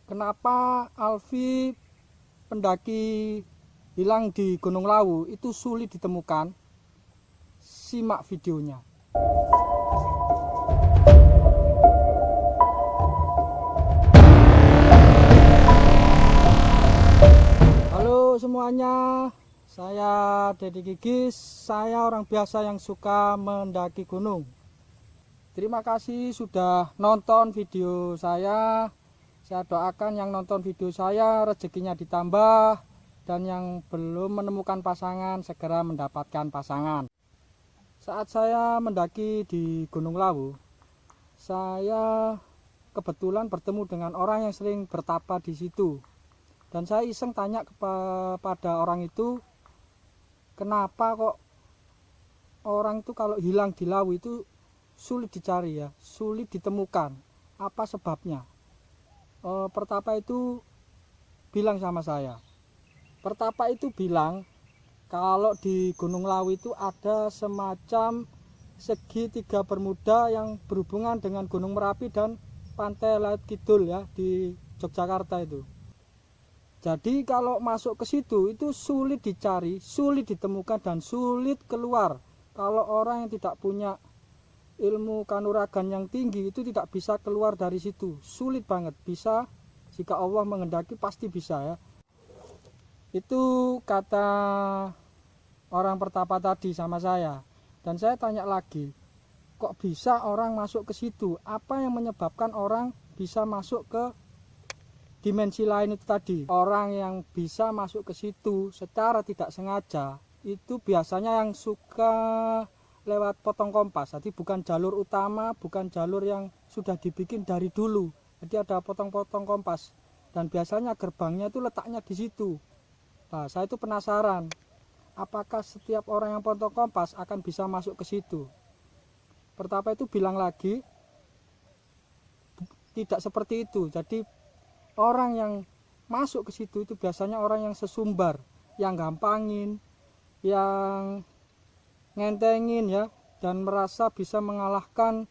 Kenapa Alfi pendaki hilang di Gunung Lawu itu sulit ditemukan? Simak videonya. Halo semuanya, saya Dedi Gigis. Saya orang biasa yang suka mendaki gunung. Terima kasih sudah nonton video saya. Saya doakan yang nonton video saya rezekinya ditambah, dan yang belum menemukan pasangan segera mendapatkan pasangan. Saat saya mendaki di Gunung Lawu, saya kebetulan bertemu dengan orang yang sering bertapa di situ. Dan saya iseng tanya kepada orang itu, kenapa kok orang itu kalau hilang di Lawu itu sulit dicari ya, sulit ditemukan. Apa sebabnya? Pertapa itu bilang sama saya, pertapa itu bilang kalau di Gunung Lawu itu ada semacam segitiga bermuda yang berhubungan dengan Gunung Merapi dan Pantai Laut Kidul ya, di Yogyakarta itu. Jadi kalau masuk ke situ itu sulit dicari, sulit ditemukan, dan sulit keluar. Kalau orang yang tidak punya ilmu kanuragan yang tinggi itu tidak bisa keluar dari situ, sulit banget. Bisa, jika Allah menghendaki pasti bisa ya. Itu kata orang pertapa tadi sama saya. Dan saya tanya lagi, kok bisa orang masuk ke situ? Apa yang menyebabkan orang bisa masuk ke dimensi lain itu tadi? Orang yang bisa masuk ke situ secara tidak sengaja itu biasanya yang suka lewat potong kompas. Jadi bukan jalur utama, bukan jalur yang sudah dibikin dari dulu. Jadi ada potong-potong kompas, dan biasanya gerbangnya itu letaknya di situ. Nah, saya itu penasaran, apakah setiap orang yang potong kompas akan bisa masuk ke situ? Pertapa itu bilang lagi, tidak seperti itu. Jadi orang yang masuk ke situ itu biasanya orang yang sesumbar, yang gampangin, yang ngentengin ya, dan merasa bisa mengalahkan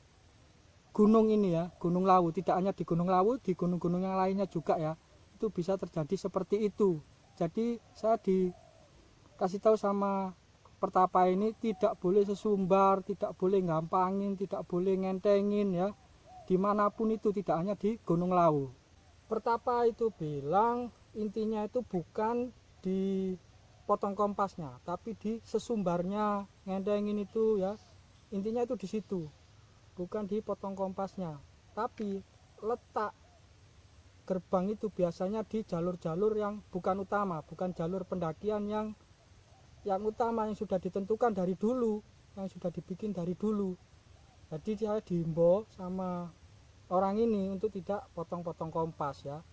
gunung ini ya, Gunung Lawu. Tidak hanya di Gunung Lawu, di gunung-gunung yang lainnya juga ya, itu bisa terjadi seperti itu. Jadi saya dikasih tahu sama pertapa ini, tidak boleh sesumbar, tidak boleh gampangin, tidak boleh ngentengin ya, dimanapun itu, tidak hanya di Gunung Lawu. Pertapa itu bilang intinya itu bukan di potong kompasnya, tapi di sesumbarnya, ngentengin itu ya. Intinya itu di situ, bukan di potong kompasnya. Tapi letak gerbang itu biasanya di jalur-jalur yang bukan utama, bukan jalur pendakian yang utama, yang sudah ditentukan dari dulu, yang sudah dibikin dari dulu. Jadi saya diimbau sama orang ini untuk tidak potong-potong kompas ya.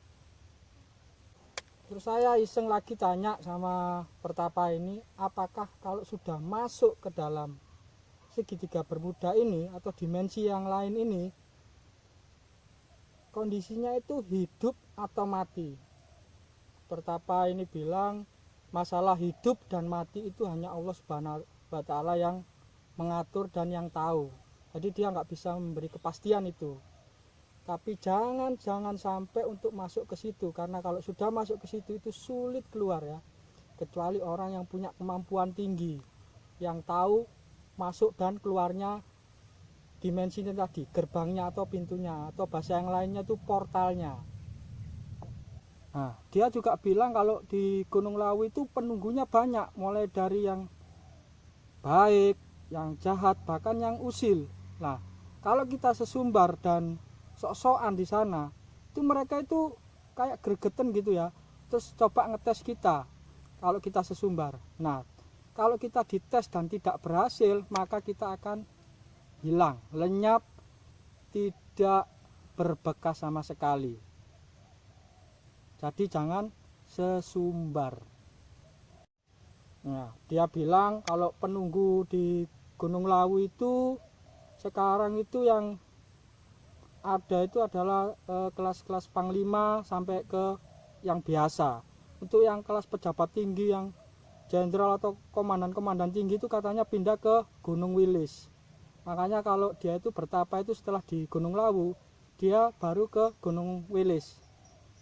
Terus saya iseng lagi tanya sama pertapa ini, apakah kalau sudah masuk ke dalam segitiga bermuda ini atau dimensi yang lain ini, kondisinya itu hidup atau mati? Pertapa ini bilang, masalah hidup dan mati itu hanya Allah Subhanahu wa Ta'ala yang mengatur dan yang tahu. Jadi dia nggak bisa memberi kepastian itu. Tapi jangan sampai untuk masuk ke situ, karena kalau sudah masuk ke situ itu sulit keluar ya, kecuali orang yang punya kemampuan tinggi, yang tahu masuk dan keluarnya dimensi ini tadi, gerbangnya atau pintunya, atau bahasa yang lainnya itu portalnya. Nah, dia juga bilang kalau di Gunung Lawu itu penunggunya banyak, mulai dari yang baik, yang jahat, bahkan yang usil. Nah, kalau kita sesumbar dan sok-sokan di sana, itu mereka itu kayak gregeten gitu ya, terus coba ngetes kita kalau kita sesumbar. Nah, kalau kita dites dan tidak berhasil, maka kita akan hilang, lenyap, tidak berbekas sama sekali. Jadi jangan sesumbar. Nah, dia bilang kalau penunggu di Gunung Lawu itu sekarang itu yang ada itu adalah kelas-kelas panglima sampai ke yang biasa. Untuk yang kelas pejabat tinggi, yang jenderal atau komandan-komandan tinggi itu katanya pindah ke Gunung Wilis. Makanya kalau dia itu bertapa itu setelah di Gunung Lawu, dia baru ke Gunung Wilis.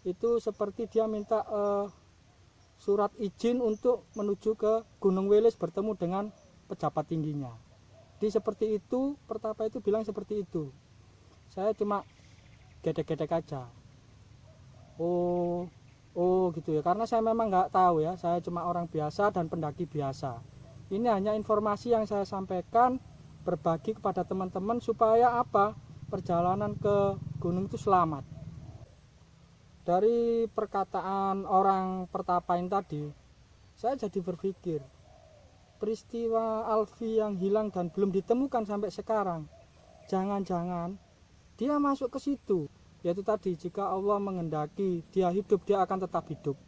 itu seperti dia minta surat izin untuk menuju ke Gunung Welis bertemu dengan pejabat tingginya. Di seperti itu, Pertapa itu bilang seperti itu. Saya cuma gedek-gedek aja. Oh gitu ya, karena saya memang nggak tahu ya, saya cuma orang biasa dan pendaki biasa. Ini hanya informasi yang saya sampaikan, berbagi kepada teman-teman supaya apa? Perjalanan ke gunung itu selamat. Dari perkataan orang Pertapa ini tadi, saya jadi berpikir, peristiwa Alfi yang hilang dan belum ditemukan sampai sekarang, jangan-jangan dia masuk ke situ. Yaitu tadi, jika Allah menghendaki dia hidup, dia akan tetap hidup.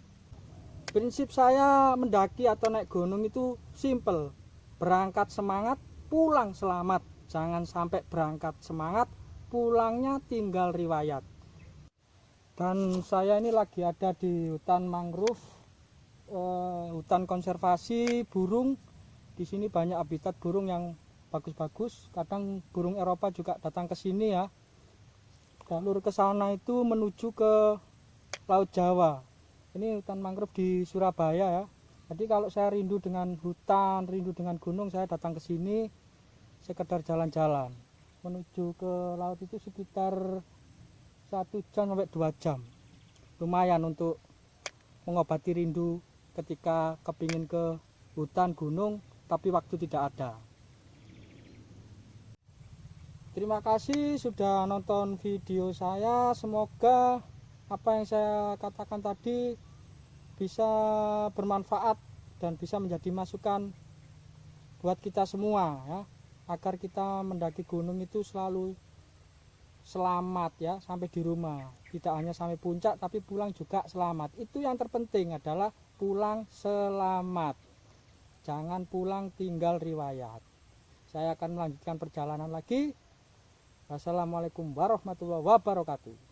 Prinsip saya mendaki atau naik gunung itu simple. Berangkat semangat, pulang selamat. Jangan sampai berangkat semangat, pulangnya tinggal riwayat. Dan saya ini lagi ada di hutan mangrove, hutan konservasi burung. Di sini banyak habitat burung yang bagus-bagus. Kadang burung Eropa juga datang ke sini ya. Jalur ke sana itu menuju ke Laut Jawa. Ini hutan mangrove di Surabaya ya. Jadi kalau saya rindu dengan hutan, rindu dengan gunung, saya datang ke sini sekedar jalan-jalan. Menuju ke laut itu sekitar 1 jam sampai 2 jam. Lumayan untuk mengobati rindu ketika kepingin ke hutan gunung tapi waktu tidak ada. Terima kasih sudah nonton video saya. Semoga apa yang saya katakan tadi bisa bermanfaat dan bisa menjadi masukan buat kita semua ya, agar kita mendaki gunung itu selalu selamat ya, sampai di rumah. Tidak hanya sampai puncak tapi pulang juga selamat. Itu yang terpenting adalah pulang selamat. Jangan pulang tinggal riwayat. Saya akan melanjutkan perjalanan lagi. Wassalamualaikum warahmatullahi wabarakatuh.